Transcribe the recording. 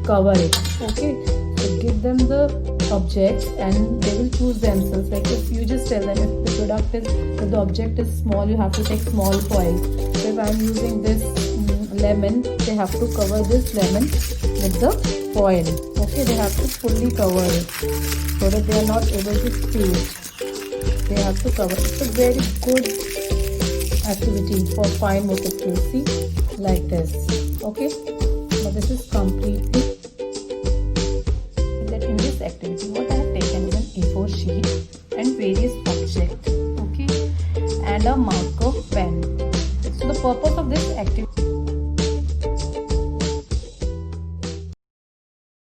cover it. Okay, so give them the objects and they will choose themselves. Like if you just tell them, if the product is, if the object is small, you have to take small foil. So if I'm using this lemon, they have to cover this lemon with the foil. Okay, they have to fully cover it so that they are not able to steal it. They have to cover. It's a very good activity for fine motor skills. See, like this. Okay, now this is completely that in this activity what I have taken is an A4 sheet and various objects, okay, and a marker pen. So the purpose of this activity